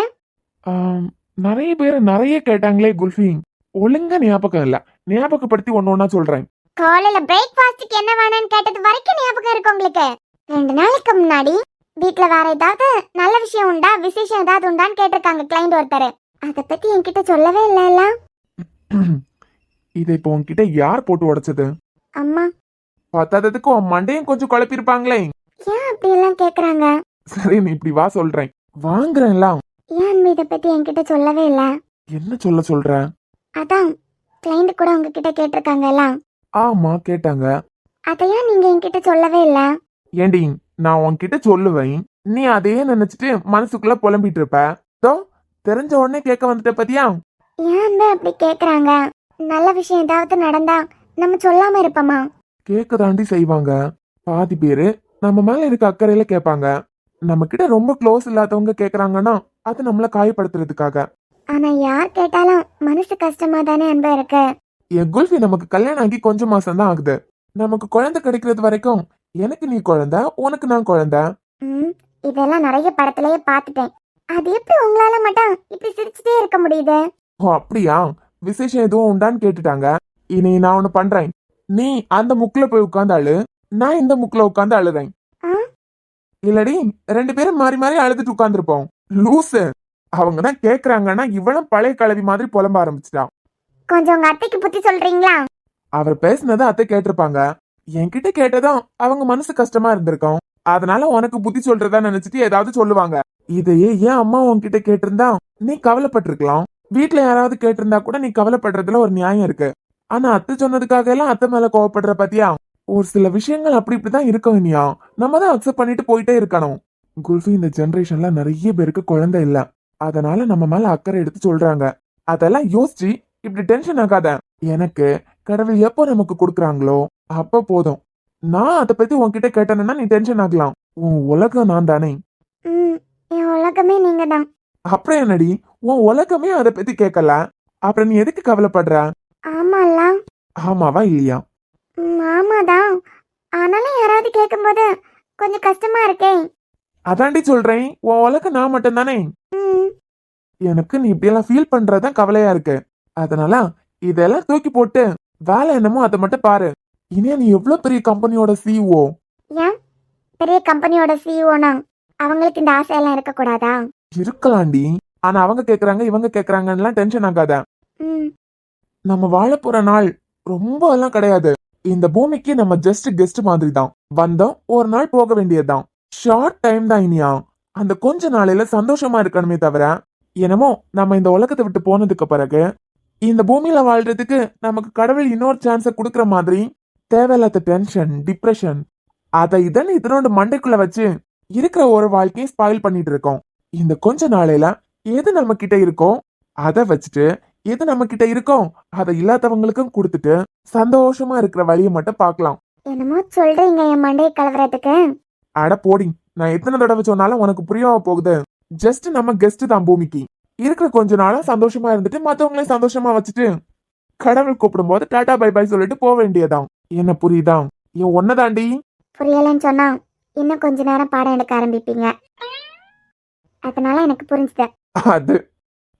நிறைய பேர் நிறைய கேட்டாங்களே குல்ஃபி, ஒழுங்கா ஞாபகம் இல்ல. ஞாபகப்படுத்தி ஒன்னொன்னா சொல்றேன். காலையில பிரேக்ஃபாஸ்ட்க்கு என்ன வேணும்னு கேட்டது வரைக்கும் ஞாபகம் இருக்கு உங்களுக்கு? 2 நாளைக்கு முன்னாடி வீட்ல வேற ஏதாவது நல்ல விஷயம் உண்டா, விசேஷம் ஏதாவது உண்டான்னு கேட்டிருக்காங்க கிளைண்ட் ஒருத்தர். அத பத்தி என்கிட்ட சொல்லவே இல்ல. இதை இப்போ உன்கிட்ட யார் போட்டு உடைச்சது? அம்மா. பத்தாததுக்கு உன் மண்டையும் கொஞ்சம் குழப்பிருப்பாங்களே. ஏன் அப்படி எல்லாம் கேக்குறாங்க? சரி, நீ இப்படி வா சொல்றேன். வாங்குறேன்ல. ஏன் இத பத்தி என்கிட்ட சொல்லவே இல்ல? என்ன சொல்ற? அதான் கிளைண்ட் கூட உங்ககிட்ட கேட்டிருக்காங்கல்ல. ஆமா கேட்டாங்க. அதையா நீங்க என்கிட்ட சொல்லவே இல்ல? ஏண்டி, நான் உன்கிட்ட சொல்லுவேன், நீ அதையே நினைச்சிட்டு மனசுக்குள்ள புலம்பிட்டு இருப்ப. தெரிஞ்ச உடனே கேட்க வந்துட்ட பத்தியா? ஏன் அப்படி கேக்குறாங்க? நல்ல விஷயம் ஏதாவது நடந்தா நம்ம சொல்லாம இருப்போமா? கேட்க தாண்டி செய்வாங்க. பாதி பேரு நம்ம மேல இருக்க அக்கறையில கேட்பாங்க. நம்ம கிட்ட ரொம்ப க்ளோஸ் இல்லாதவங்க கேக்குறாங்கன்னா அது நம்மள காயப்படுத்துறதுக்காக. ஆனா யார் கேட்டாலும் மனசு கஷ்டமா தானே அன்பா இருக்கு. என் குல்ஃபி, நமக்கு கல்யாணம் ஆகி கொஞ்சம் மாசம் தான் ஆகுது. நமக்கு குழந்தை கிடைக்கிறது வரைக்கும் எனக்கு நீ குழந்தை, உனக்கு நான் குழந்தை. இதெல்லாம் நிறைய படத்திலேயே பார்த்துட்டேன். அது எப்படி உங்களால மட்டும் இப்படி சிரிச்சுட்டே இருக்க முடியுது? ஓ அப்படியா? விசேஷம் எதுவும் உண்டான்னு கேட்டுட்டாங்க. இனி நான் ஒண்ணு பண்றேன். நீ அந்த முக்குல போய் உட்கார்ந்து அழு, நான் இந்த முக்குல உட்கார்ந்து அழுறேன். ஆ? இல்லடி, 2 பேரும் மாறி மாறி அழுதுட்டு உட்கார்ந்துருப்போம். லூசு. அவங்கதான் கேக்குறாங்கன்னா இவளும் பழைய கலவி மாதிரி புலம்ப ஆரம்பிச்சிட்டான். கொஞ்சம் உங்க அத்தைக்கு புத்தி சொல்றீங்களா? அவர் பேசுனதை அத்தை கேட்டிருப்பாங்க. என்கிட்ட கேட்டதும் அவங்க மனசு கஷ்டமா இருந்திருக்கும். அதனால உனக்கு புத்தி சொல்றதா நினைச்சிட்டு ஏதாவது சொல்லுவாங்க. இதையே ஏன் அம்மா உன்கிட்ட கேட்டிருந்தா நீ கவலைப்பட்டிருக்கலாம். வீட்ல யாராவது கேட்டிருந்தா கூட நீ கவலைப்படுறதுல ஒரு நியாயம் இருக்கு. ஆனா அத்தை சொன்னதுக்காக எல்லாம் அத்தை மேல கோவப்படுற பாத்தியா? ஒரு சில விஷயங்கள் அப்படி இப்படிதான் இருக்கும் இனியா. நம்ம தான் அக்செப்ட் பண்ணிட்டு போயிட்டே இருக்கணும். குல்ஃபி, இந்த ஜெனரேஷன்ல நிறைய பேருக்கு குழந்தை இல்ல. அதனால நம்ம மேல அக்கறை எடுத்து சொல்றாங்க. அதெல்லாம் யோசிச்சு இப்படி டென்ஷன் ஆகாத. எனக்கு கடவுள் எப்போ நமக்கு கொடுக்குறாங்களோ அப்ப போதும். நான் அதை பத்தி உன்கிட்ட கேட்டேன்னா நீ டென்ஷன் ஆகலாம். உன் உலகம் நான் தானே. ம், என் உலகமே நீங்க தான். அப்புறம் என்னடி, உன் உலகமே அதை பத்தி கேட்கல. அப்புறம் நீ எதுக்கு கவலைப்படுற? ஆமால. ஆமாவா இல்லையா? ஆமாதான். ஆனாலும் யாராவது கேட்கும்போது கொஞ்சம் கஷ்டமா இருக்கே. அதாண்டி சொல்றேன், உன் உலகம் நான் மட்டும் தானே. ம், எனக்கு நீ இப்படியெல்லாம் ஃபீல் பண்றதுதான் கவலையா இருக்கு. அதனால இதெல்லாம் தூக்கி போட்டு வேலை என்னமோ அதை மட்டும் பாரு. இனியா, நீ எவ்வளவு பெரிய கம்பெனியோட சிஇஓ. ஏன் பெரிய கம்பெனியோட சிஇஓனா அவங்களுக்கு இந்த ஆசையெல்லாம் இருக்கக்கூடாதா? இருக்கலாம்டி. ஆனா அவங்க கேக்குறாங்க இவங்க கேக்குறாங்கன்னு டென்ஷன் ஆகாத. ம், நம்ம வாழ போற நாள் ரொம்ப எல்லாம் கிடையாது. இந்த பூமிக்கு நம்ம ஜஸ்ட் கெஸ்ட் மாதிரி தான். வந்தோம், ஒரு நாள் போக வேண்டியதுதான். ஷார்ட் டைம் தான் இனியா. அந்த கொஞ்ச நாளையில சந்தோஷமா இருக்கணுமே தவிர, என்னமோ நம்ம இந்த உலகத்தை விட்டு போனதுக்கு பிறகு இந்த பூமியில வாழ்றதுக்கு நமக்கு கடவுள் இன்னொரு சான்ஸ குடுக்கற மாதிரி தேவையில்லாத டென்ஷன், டிப்ரெஷன், அதை இதன்னு இதனோட மண்டைக்குள்ள வச்சு இருக்கிற ஒரு வாழ்க்கையை ஸ்பாயில் பண்ணிட்டு இருக்கோம். இந்த கொஞ்ச நாளையில எது நம்ம கிட்ட இருக்கோ அதை வச்சுட்டு, எது நம்ம கிட்ட இருக்கோ அதை இல்லாதவங்களுக்கும் கொடுத்துட்டு சந்தோஷமா இருக்கிற வழியை மட்டும் பார்க்கலாம். என்னமோ சொல்றீங்க என் மண்டையை கலவரத்துக்கு. அட போடி, நான் எத்தனை தடவை சொன்னாலும் உனக்கு புரியவா போகுது? ஜஸ்ட் நம்ம கெஸ்ட் தான் பூமிக்கு. இருக்கிற கொஞ்ச நாளா சந்தோஷமா இருந்துட்டு மத்தவங்களையும் சந்தோஷமா வச்சுட்டு கடவுள் கூப்பிடும் போது டாடா பை பை சொல்லிட்டு போக வேண்டியதான். என்ன புரியுதா? என் ஒன்னதாண்டி. புரியலன்னு சொன்னா இன்னும் கொஞ்ச நேரம் பாடம் எடுக்க ஆரம்பிப்பீங்க. அதனால எனக்கு புரிஞ்சுது. அது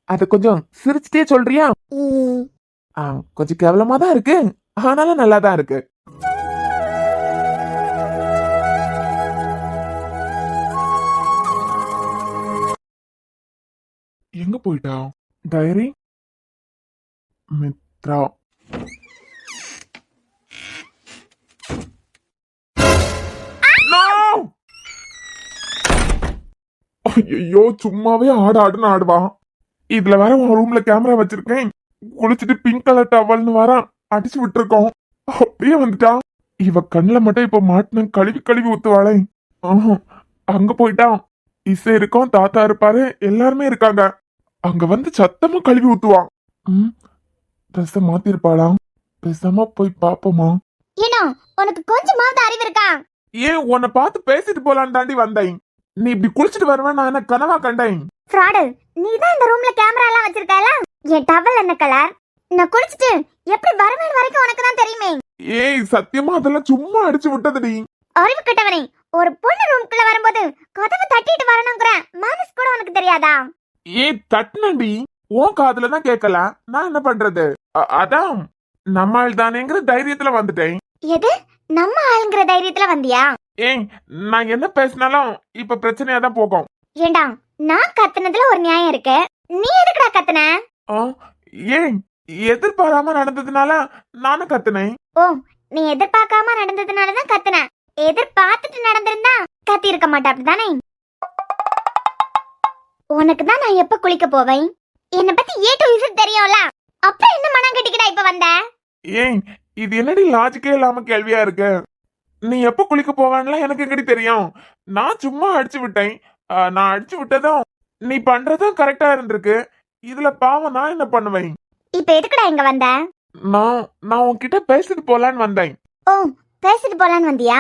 அது கொஞ்சம் சிரிச்சுட்டே சொல்றியா? ஈ, கொஞ்சம் கேவலமா தான் இருக்கு, ஆனாலும் நல்லா தான் இருக்கு. எங்க போயிட்டா? டைரி மித்ரா. ஐயோ, சும்மாவே ஆடுன்னு ஆடுவா. இதுல வேற உன் ரூம்ல கேமரா வச்சிருக்கேன். குளிச்சுட்டு பிங்க் கலர் டவல்னு வர அடிச்சு விட்டுருக்கோம். அப்படியே வந்துட்டா. இவ கண்ணுல மட்டும் இப்ப மாட்டின கழுவி கழுவி ஊத்துவாளே. அங்க போயிட்டா. இசை இருக்கும், தாத்தா இருப்பாரு, எல்லாருமே இருக்காங்க. அங்க வந்து சத்தமா கழுவி ஊத்துவான். ட்ரெஸ் மாத்திருப்பாளா? பேசாம போய் பாப்போமா? ஏனோ உனக்கு கொஞ்சமாவது அறிவு இருக்கா? ஏன் உன்னை பார்த்து பேசிட்டு போலான்னு தாண்டி வந்தேன். நீ இப்படி குளிச்சுட்டு வருவேன் நான் என்ன கனவா கண்டேன்? ஃப்ராடு, நீ தான் இந்த ரூம்ல கேமரா எல்லாம் வச்சிருக்கல. என் டவல் என்ன கலர்? நான் குளிச்சிட்டு எப்படி வருவேன் வரைக்கும் உனக்கு தான் தெரியுமே. ஏய், சத்தியமா அதெல்லாம் சும்மா அடிச்சு விட்டதுடி. அறிவு கட்டவனே, ஒரு பொண்ணு ரூம்குள்ள வரும்போது கதவை தட்டிட்டு வரணும்ங்கற மனசு கூட உனக்கு தெரியாதா? ஏய், தட்டுனடி, உன் காதுல தான் கேட்கல. நான் என்ன பண்றது? அதான் நம்ம ஆள் தானேங்கிற தைரியத்துல வந்துட்டேன். எது நம்ம ஆளுங்கிற தைரியத்துல வந்தியா? ஏய், நான் என்ன பேசினாலும் இப்ப பிரச்சனையா தான் போகும். ஏண்டா, நான் கத்துனதுல ஒரு நியாயம் இருக்கு. நீ எதுக்குடா கத்துன? ஏய், எதிர்பாராம நடந்ததுனால நானும் கத்துனேன். ஓ, நீ எதிர்பார்க்காம நடந்ததுனாலதான் கத்துன. எதிர்பார்த்துட்டு நடந்திருந்தா கத்தி இருக்க மாட்டா, அப்படிதானே? உனக்கு தான் நான் எப்ப குளிக்க போவேன்? என்னை பத்தி ஏ டு இசட் தெரியும்ல. அப்புறம் என்ன மனம் கட்டிக்கிட்டா இப்ப வந்த? ஏய், இது என்னடி லாஜிக்கே இல்லாம கேள்வியா இருக்கு? நீ எப்ப குளிக்க போவான்லாம் எனக்கு எங்கடி தெரியும்? நான் சும்மா அடிச்சு விட்டேன். நான் அடிச்சு விட்டதும் நீ பண்றதும் கரெக்டா இருந்திருக்கு. இதுல பாவம் நான் என்ன பண்ணுவேன்? இப்ப எதுக்குடா இங்க வந்த? நான் உன்கிட்ட பேசிட்டு போலான்னு வந்தேன். ஓ, பேசிட்டு போலான்னு வந்தியா?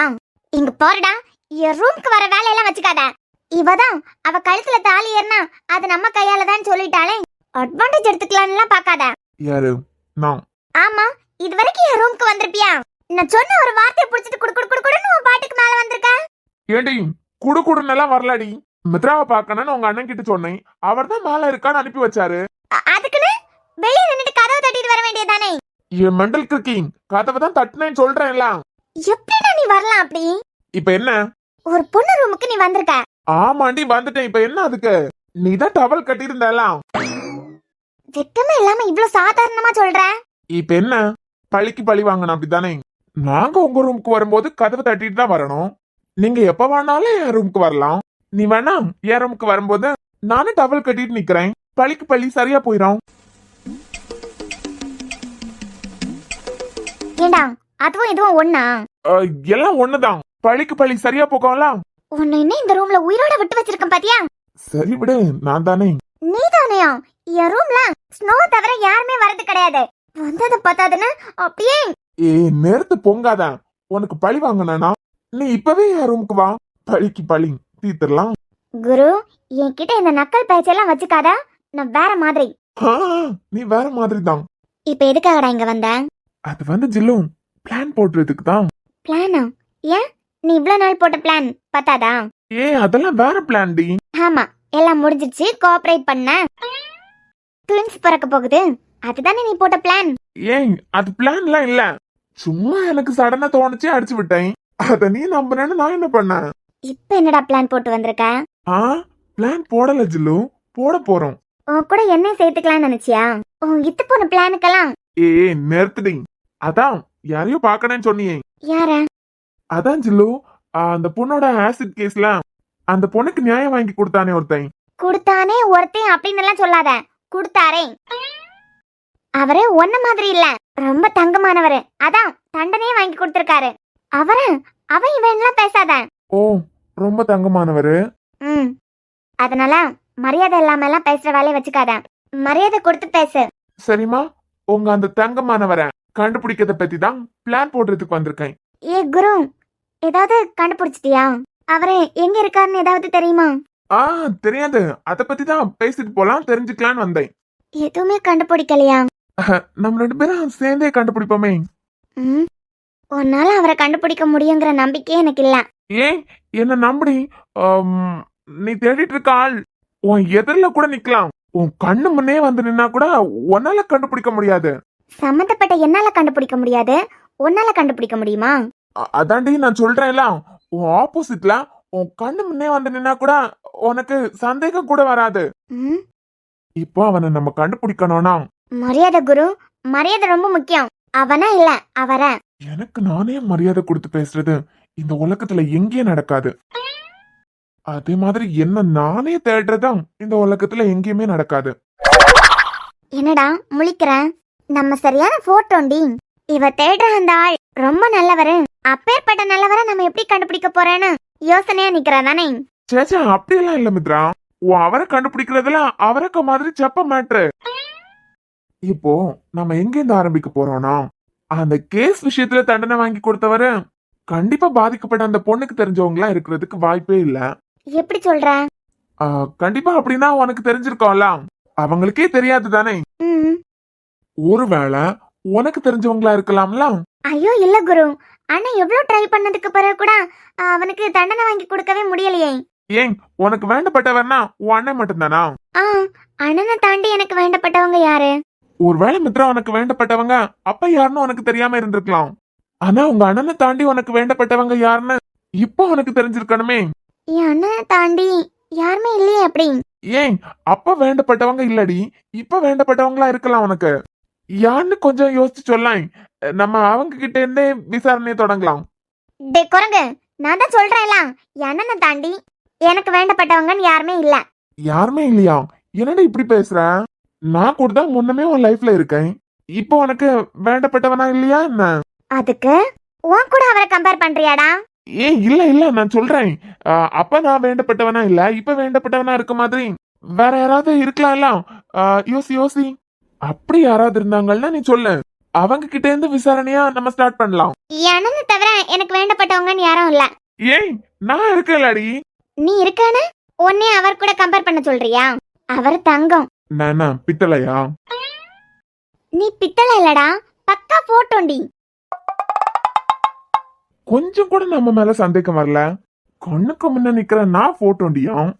இங்க போறடா, என் ரூம்க்கு வர வேலையெல்லாம் வச்சுக்காத. இவதான் அவ கழுத்துல தாலி ஏறினா அது நம்ம கையால தான் சொல்லிட்டாளே. அட்வான்டேஜ் எடுத்துக்கலாம்லாம் பாக்காத. யாரு? நான். ஆமா, இது வரைக்கும் என் ரூம்க்கு வந்திருப்பியா? நான் சொன்ன ஒரு வார்த்தையை புடிச்சிட்டு குடு குடு குடுன்னு உன் பாட்டுக்கு மேல வந்திருக்க. ஏண்டி, குடுக்குடுன்னெல்லாம் வரலடி. மித்ராவை பார்க்கணும்னு உங்க அண்ணன் கிட்ட சொன்னேன். அவர் தான் மேல இருக்கான்னு அனுப்பி வச்சாரு. அதுக்குன்னு வெளியே நின்னுட்டு கதவை தட்டிட்டு வர வேண்டியதானே? என் மெண்டல் கிரிக்கிங் கதவை தான் தட்டினேன்னு சொல்றேன்ல. எப்படிடா நீ வரலாம் அப்படி? இப்ப என்ன? ஒரு பொண்ணு ரூமுக்கு நீ வந்திருக்க. ஆமாண்டி வந்துட்டேன். இப்ப என்ன அதுக்கு? நீ தான் டவல் கட்டியிருந்தலாம். வெக்கமே இல்லாம இவ்ளோ சாதாரணமா சொல்ற? இப்ப என்ன? பழிக்கு பழி வாங்கணும் அப்படித்தானே? நாங்க உங்க ரூமுக்கு வரும்போது கதவை தட்டிட்டு தான் வரணும். நீங்க எப்ப வேணாலும் என் ரூமுக்கு வரலாம். நீ வேணா என் ரூமுக்கு வரும்போது நானும் டவல் கட்டிட்டு நிக்கிறேன். பழிக்கு பழி சரியா போயிடும். ஏண்டா அதுவும் இதுவும் ஒண்ணா? எல்லாம் ஒண்ணுதான். பழிக்கு பழி சரியா போகல. உன்னை இன்னும் இந்த ரூம்ல உயிரோட விட்டு வச்சிருக்கேன் பாத்தியா? சரி விடு, நான் தானே. நீதானையா? என் ரூம்ல ஸ்னோ தவிர யாருமே வரது கிடையாது. வந்தத பார்த்தாதுன்னு அப்படியே. நேரத்து பொங்காத. உனக்கு பழி வாங்கினா நீ இப்பவே என் ரூமுக்கு வா. பழிக்கு பழி தீர்த்துடலாம். குரு, என்கிட்ட இந்த நக்கல் பேச்செல்லாம் வச்சுக்காத. நான் வேற மாதிரி. நீ வேற மாதிரி தான். இப்ப எதுக்காகடா இங்க வந்த? அது வந்து ஜில்லு பிளான் போடுறதுக்கு தான். பிளானா? ஏன் நீ இவ்ளோ நாள் போட்ட பிளான் பத்தாதா? அதெல்லாம் வேற பிளான் டி. ஆமா, எல்லாம் முடிஞ்சிருச்சு. கோஆபரேட் பண்ண. ட்வின்ஸ் பிறக்க போகுது, அதுதானே நீ போட்ட பிளான்? அது பிளான்லாம் இல்ல. சும்மா எனக்கு சடனா தோணுச்சு அடிச்சு விட்டேன். அத நீ நம்புறேன்னு நான் என்ன பண்ணேன்? இப்ப என்னடா பிளான் போட்டு வந்திருக்க? பிளான் போடல ஜில்லு, போட போறோம். உன் கூட என்ன சேர்த்துக்கலாம்னு நினைச்சியா? உன் இத்து போன பிளானுக்கெல்லாம். நிறுத்துடி. அதான் யாரையோ பாக்கணும்னு சொன்னியே. யார? அதான் ஜில்லு, அந்த பொண்ணோட ஆசிட் கேஸ்ல அந்த பொண்ணுக்கு நியாயம் வாங்கி கொடுத்தானே ஒருத்தன். கொடுத்தானே ஒருத்தையும் அப்படின்னு எல்லாம் சொல்லாத. கொடுத்தாரே. அவரு ஒன்ன மாதிரி இல்ல, ரொம்ப தங்கமானவரு. அதான் தண்டனையே வாங்கி கொடுத்திருக்காரு. அவன் இவன் எல்லாம் பேசாத. ரொம்ப தங்கமானவரு. அதனால மரியாதை இல்லாம எல்லாம் பேசுற வேலையை வச்சுக்காத. மரியாதை கொடுத்து பேசு. சரிமா, உங்க அந்த தங்கமானவரை கண்டுபிடிக்கிறத பத்தி தான் பிளான் போடுறதுக்கு வந்திருக்கேன். குரு, ஏதாவது கண்டுபிடிச்சிட்டியா? அவரு எங்க இருக்காருன்னு ஏதாவது தெரியுமா? தெரியாது. அத பத்தி தான் பேசிட்டு போலாம், தெரிஞ்சுக்கலான்னு வந்தேன். எதுவுமே கண்டுபிடிக்கலையா? நம்ம 2 பேரும் சேர்ந்தே கண்டுபிடிப்போமே. உன்னால அவரை கண்டுபிடிக்க முடியுங்கிற நம்பிக்கையே எனக்கு இல்ல. என்ன நம்புடி. நீ தேடிட்டு இருக்க ஆள் உன் எதிரில கூட நிக்கலாம். உன் கண்ணு முன்னே வந்து நின்னா கூட உன்னால கண்டுபிடிக்க முடியாது. சம்பந்தப்பட்ட என்னால கண்டுபிடிக்க முடியாது, உன்னால கண்டுபிடிக்க முடியுமா? அதாண்டி நான் சொல்றேன்ல, உன் ஆப்போசிட்ல உன் கண்ணு முன்னே வந்து நின்னா கூட உனக்கு சந்தேகம் கூட வராது. இப்போ அவனை நம்ம கண்டுபிடிக்கணும்னா மரியாதை குரு, மரியாதை ரொம்ப முக்கியம். அவனா இல்ல அவர. எனக்கு நானே மரியாதை கொடுத்து பேசுறது இந்த உலகத்துல எங்கேயும் நடக்காது. அதே மாதிரி என்ன நானே தேடுறதும் இந்த உலகத்துல எங்கேயுமே நடக்காது. என்னடா முழிக்கிற? நம்ம சரியான போட்டோண்டி. இவ தேடுற அந்த ஆள் ரொம்ப நல்லவரு. அப்பேற்பட்ட நல்லவரை நம்ம எப்படி கண்டுபிடிக்க போறேன்னு யோசனையா நிக்கிறதானே? சேச்சா, அப்படியெல்லாம் இல்ல மித்ரா. அவரை கண்டுபிடிக்கிறதுல அவருக்கு மாதிரி செப்ப மேட்ரு. இப்போ நம்ம எங்க இருந்து ஆரம்பிக்க போறோம்னா, அந்த கேஸ் விஷயத்துல தண்டனை வாங்கி கொடுத்தவரு கண்டிப்பா பாதிக்கப்பட்ட அந்த பொண்ணுக்கு தெரிஞ்சவங்களா இருக்கிறதுக்கு வாய்ப்பே இல்ல. எப்படி சொல்ற? கண்டிப்பா அப்படின்னா உனக்கு தெரிஞ்சிருக்கோம்ல, அவங்களுக்கே தெரியாது தானே. ஒருவேளை உனக்கு தெரிஞ்சவங்களா இருக்கலாம்ல. ஐயோ இல்ல குரு, ஆனா எவ்வளவு ட்ரை பண்ணதுக்கு பிறகு கூட அவனுக்கு தண்டனை வாங்கி கொடுக்கவே முடியலையே. உனக்கு வேண்டப்பட்டவர்னா உன் அண்ணன் மட்டும்தானா? அண்ணனை தாண்டி எனக்கு வேண்டப்பட்டவங்க யாரு? ஒருவேளை மித்ரா உனக்கு வேண்டப்பட்டவங்க அப்ப யாருன்னு உனக்கு தெரியாம இருந்திருக்கலாம். ஆனா உங்க அண்ணனை தாண்டி உனக்கு வேண்டப்பட்டவங்க யாருன்னு இப்போ உனக்கு தெரிஞ்சிருக்கணுமே. என் அண்ணனை தாண்டி யாருமே இல்லையே. அப்படி அப்ப வேண்டப்பட்டவங்க இல்லடி, இப்ப வேண்டப்பட்டவங்களா இருக்கலாம். உனக்கு யாருன்னு கொஞ்சம் யோசிச்சு சொல்லலாம். நம்ம அவங்க கிட்ட இருந்தே விசாரணையை தொடங்கலாம். குரங்கு, நான் தான் சொல்றேன்ல, என் அண்ணனை தாண்டி எனக்கு வேண்டப்பட்டவங்கன்னு யாருமே இல்ல. யாருமே இல்லையா? என்னடா இப்படி பேசுற? நான் கூட தான் முன்னமே உன் லைஃப்ல இருக்கேன். இப்போ உனக்கு வேண்டப்பட்டவனா இல்லையா என்ன? அதுக்கு உன் கூட அவரை கம்பேர் பண்றியாடா? இல்ல நான் சொல்றேன். அப்ப நான் வேண்டப்பட்டவனா இல்ல, இப்ப வேண்டப்பட்டவனா இருக்க மாதிரி வேற யாராவது இருக்கலாம்ல. யோசி. அப்படி யாராவது இருந்தாங்கன்னா நீ சொல்லு, அவங்க கிட்ட இருந்து விசாரணையா நம்ம ஸ்டார்ட் பண்ணலாம். அண்ணனை தவிர எனக்கு வேண்டப்பட்டவங்கன்னு யாரும் இல்ல. நான் இருக்கலடி. நீ இருக்கானு உன்னை அவர் கூட கம்பேர் பண்ண சொல்றியா? அவர் தங்கம். நானா பித்தளையா? நீ பித்தளை இல்லடா, பக்கா போட்டோண்டி. கொஞ்சம் கூட நம்ம மேல சந்தேகம் வரல. கண்ணுக்கு முன்ன நிக்கிற நான் போட்டோண்டியாம்.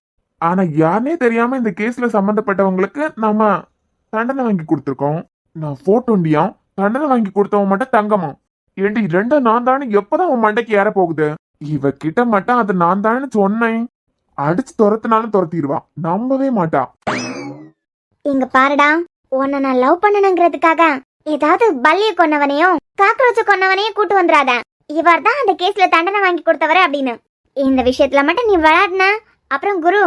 ஆனா யாருனே தெரியாம இந்த கேஸ்ல சம்பந்தப்பட்டவங்களுக்கு நாம தண்டனை வாங்கி கொடுத்துருக்கோம். நான் போட்டோண்டியாம், தண்டனை வாங்கி கொடுத்தவன் மட்டும் தங்கமா. ஏண்டி ரெண்டும் நான் தானே எப்பதான் உன் மண்டைக்கு ஏற போகுது? இவ கிட்ட மட்டும் அது நான் தானே சொன்னேன். அடிச்சு துரத்தினாலும் துரத்திடுவா, நம்பவே மாட்டா. இங்க பாருடா, உன்னை நான் லவ் பண்ணணுங்கிறதுக்காக ஏதாவது பல்லிய கொன்னவனையும் காக்ரோச்ச கொன்னவனையும் கூட்டு வந்துடாத. இவர் தான் அந்த கேஸ்ல தண்டனை வாங்கி கொடுத்தவரு அப்படின்னு. இந்த விஷயத்துல மட்டும் நீ விளையாடுன அப்புறம் குரு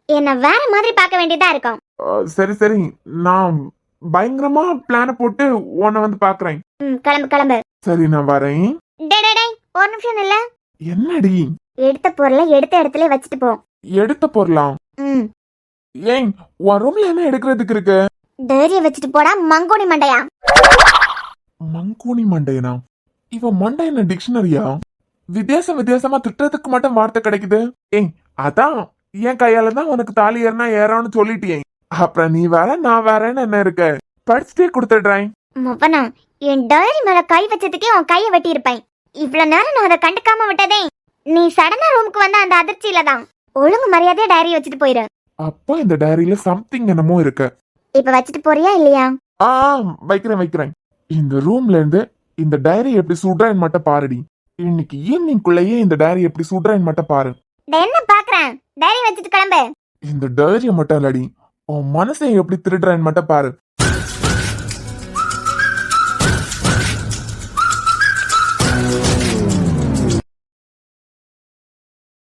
என்ன வேற மாதிரி பார்க்க வேண்டியதா இருக்கும். சரி சரி, நான் பயங்கரமா பிளான போட்டு உன்னை வந்து பாக்குறேன். கிளம்பு கிளம்பு. சரி நான் வரேன். டேய் டேய் டேய், ஒரு நிமிஷம் இல்ல. என்னடி? எடுத்த பொருளை எடுத்த இடத்துல வச்சுட்டு போ. எடுத்த பொருளாம்? ம், ஏன் உன் ரூம்ல என்ன எடுக்கிறதுக்கு இருக்கு? தைரியம் வச்சுட்டு போடா மங்கோனி மண்டையா. மங்கூனி மண்டையனா? இவ மண்டை என்ன டிக்ஷனரியா? வித்தியாசமா திட்டுறதுக்கு மட்டும் வார்த்தை கிடைக்குது. ஏய் அதான் என் கையால தான் உனக்கு தாலி ஏறினா ஏறான்னு சொல்லிட்டியே, அப்புறம் நீ வேற நான் வேறன்னு என்ன இருக்க? படிச்சுட்டே கொடுத்துடுறேன். மொப்பனா, என் டைரி மேல கை வச்சதுக்கே உன் கையை வெட்டி இருப்பேன். இவ்வளவு நேரம் நான் அதை கண்டுக்காம விட்டதே நீ சடனா ரூமுக்கு வந்த அந்த அதிர்ச்சியில தான். ஒழுங்கு மரியாதையா டைரி வச்சுட்டு போயிரு. அப்போ இந்த டைரியில சம்திங் என்னமோ இருக்கு. இப்ப வச்சுட்டு போறியா இல்லையா? ஆ வைக்கிறேன். இந்த ரூம்ல இருந்து இந்த டைரி எப்படி சுடுறேன்னு மட்டும் பாருடி. இன்னைக்கு ஈவினிங்குள்ளேயே இந்த டைரி எப்படி சுடுறேன்னு மட்டும் பாரு. என்ன பாக்குறேன்? டைரி வச்சுட்டு கிளம்பு. இந்த டைரிய மட்டும் இல்லடி, உன் மனசை எப்படி திருடுறேன்னு மட்டும் பாரு.